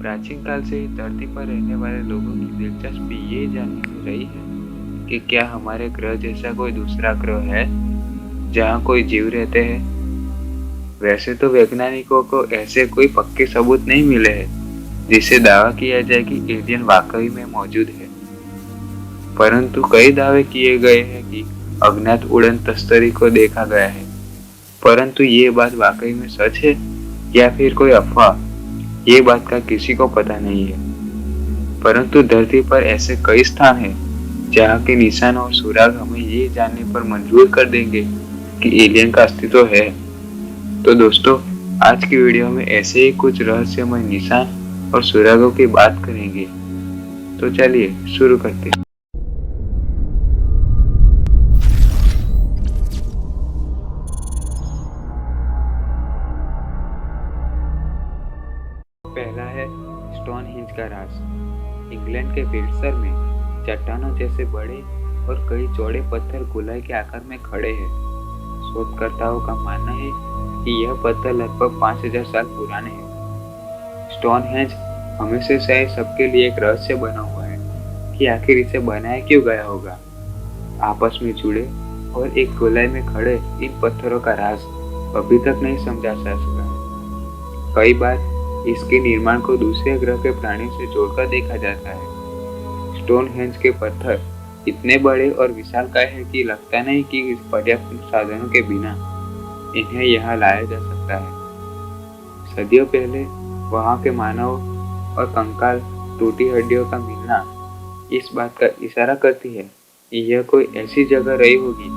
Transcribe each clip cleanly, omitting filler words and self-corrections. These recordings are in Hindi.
प्राचीन काल से ही धरती पर रहने वाले लोगों की दिलचस्पी ये जानने में रही है कि क्या हमारे ग्रह जैसा कोई दूसरा ग्रह है जहाँ कोई जीव रहते हैं। वैसे तो वैज्ञानिकों को ऐसे कोई पक्के सबूत नहीं मिले हैं जिससे दावा किया जाए कि एलियन वाकई में मौजूद है, परंतु कई दावे किए गए हैं कि अज्ञात उड़न तस्तरी को देखा गया है। परंतु ये बात वाकई में सच है या फिर कोई अफवाह, ये बात का किसी को पता नहीं है। परंतु धरती पर ऐसे कई स्थान हैं जहाँ के निशान और सुराग हमें ये जानने पर मजबूर कर देंगे कि एलियन का अस्तित्व है। तो दोस्तों, आज की वीडियो में ऐसे ही कुछ रहस्यमय निशान और सुरागों की बात करेंगे। तो चलिए शुरू करते हैं। पहला है स्टोनहेंज का राज। इंग्लैंड के विल्ट्शर में चट्टानों जैसे बड़े और कई चौड़े पत्थर गोलाई के आकार में खड़े हैं। शोधकर्ताओं का मानना है कि यह पत्थर लगभग 5000 साल पुराने हैं। स्टोनहेंज हमेशा से सबके लिए एक रहस्य बना हुआ है कि आखिर इसे बनाया क्यों गया होगा। आपस में जुड़े और एक गोलाई में खड़े इन पत्थरों का राज अभी तक नहीं समझा जा सका। कई बार इसके निर्माण को दूसरे ग्रह के प्राणियों से जोड़कर देखा जाता है। स्टोनहेंज के पत्थर इतने बड़े और विशालकाय हैं कि लगता नहीं कि पर्याप्त साधनों के बिना इन्हें यहाँ लाया जा सकता है। सदियों पहले वहाँ के मानव और कंकाल टूटी हड्डियों का मिलना इस बात का इशारा करती है कि यह कोई ऐसी जगह रही होगी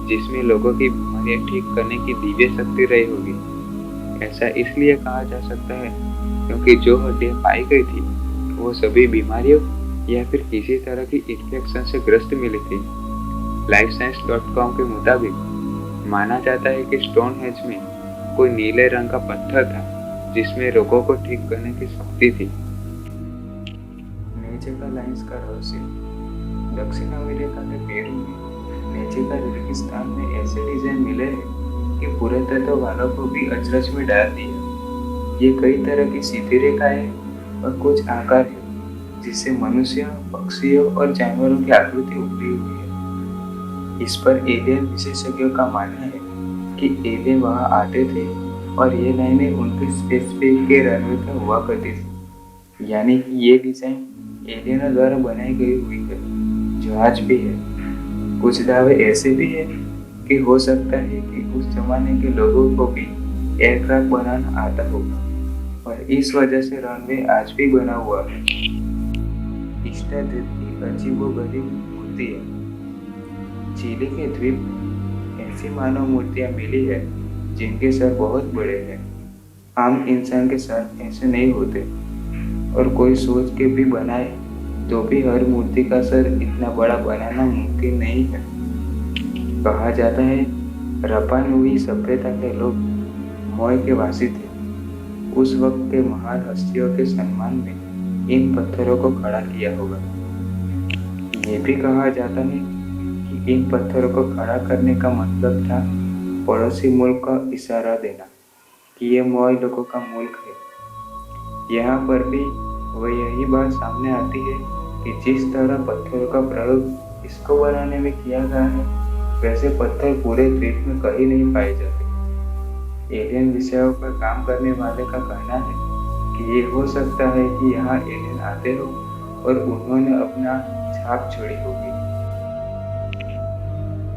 जिसमें लोगों की बीमारियां ठीक करने की दिव्य शक्ति रही होगी। ऐसा इसलिए कहा जा सकता है क्योंकि जो हड्डियां पाई गई थी वो सभी बीमारियों या फिर किसी तरह की इन्फेक्शन से ग्रस्त मिली थी। LifeScience.com के मुताबिक माना जाता है कि स्टोनहेंज में कोई नीले रंग का पत्थर था जिसमें रोगों को ठीक करने की शक्ति थी। नेचेका लाइन्स का रहस्य। दक्षिण अमेरिका के पेरू में नेचेका रेगिस्तान में ऐसे डिजाइन मिले हैं कि पुरातत्व वालों को भी अचरज में डाल दिया। ये कई तरह की सीधी रेखाएं और कुछ आकार है जिससे मनुष्य, पक्षियों और जानवरों की आकृति उभरी हुई है। इस पर एलियन विशेषज्ञों का मानना है कि एलियन वहां आते थे और ये लाइनें उनके स्पेसशिप के रनवे पर हुआ करती थी, यानी कि ये डिजाइन एलियनों द्वारा बनाई गई हुई है जो आज भी है। कुछ दावे ऐसे भी है कि हो सकता है कि उस जमाने के लोगों को भी एयरक्राफ्ट बनाना आता होगा और इस वजह से रनवे आज भी बना हुआ है। ईस्टर द्वीप की अजीबोगरीब मूर्ति है। चिली के द्वीप में ऐसी मानव मूर्तियां मिली है जिनके सर बहुत बड़े हैं। आम इंसान के सर ऐसे नहीं होते और कोई सोच के भी बनाए तो भी हर मूर्ति का सर इतना बड़ा बनाना मुमकिन नहीं है। कहा जाता है रपा नुई सभ्यता के लोग मोय के वासी थे। उस वक्त के महान हस्तियों के सम्मान में इन पत्थरों को खड़ा किया होगा। ये भी कहा जाता है कि इन पत्थरों को खड़ा करने का मतलब था पड़ोसी मुल्क का इशारा देना कि ये मोय लोगों का मुल्क है। यहाँ पर भी वह यही बात सामने आती है कि जिस तरह पत्थरों का प्रयोग इसको बनाने में किया गया है वैसे पत्थर पूरे द्वीप में कहीं नहीं पाए जाते। एलियन विषयों पर काम करने वाले का कहना है कि ये हो सकता है कि यहाँ एलियन आते हो और उन्होंने अपना छाप छोड़ी होगी।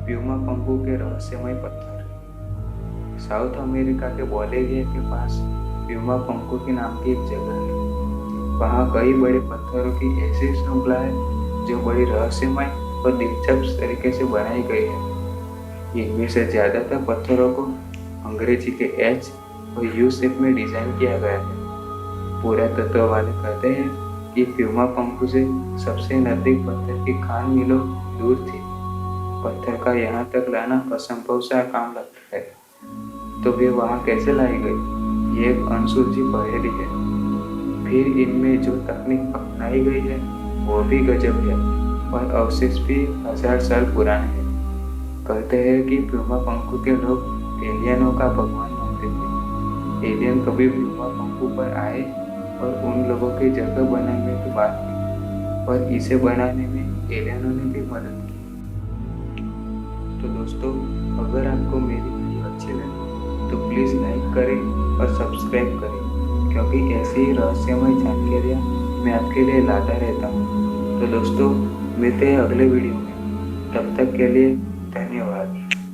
प्यूमा पंगू के रहस्यमय पत्थर। साउथ अमेरिका के बोलिविया के पास प्यूमा पंगू के नाम की एक जगह है। वहाँ कई बड़े पत्थरों की ऐसी श्रृंखला है जो बड़ी रहस्यमय और दिलचस्प तरीके से बनाई गई है। इनमें से ज्यादातर पत्थरों को अंग्रेजी के एच और यू शेप में डिजाइन किया गया है। पुरातत्व वाले कहते हैं कि प्यूमा पंगू से सबसे नजदीक पत्थर की खान मिलों दूर थी। पत्थर का यहाँ तक लाना असंभव सा काम लगता है, तो वे वहाँ कैसे लाई गई, ये एक अनसुलझी पहेली है। फिर इनमें जो तकनीक अपनाई गई है वो भी गजब है और अवशेष भी 1000 साल पुराने हैं। कहते हैं कि प्यूमा पंगू के लोग एलियनों का भगवान मानते थे। एलियन कभी प्यूमा पंगू पर आए और उन लोगों की जगह बनाने की बात की, पर इसे बनाने में एलियनों ने भी मदद की। तो दोस्तों, अगर आपको मेरी वीडियो अच्छी लगी तो प्लीज़ लाइक करें और सब्सक्राइब करें, क्योंकि ऐसी ही रहस्यमय जानकारियाँ मैं आपके लिए लाता रहता हूँ। तो दोस्तों, मिलते हैं अगले वीडियो में। तब तक के लिए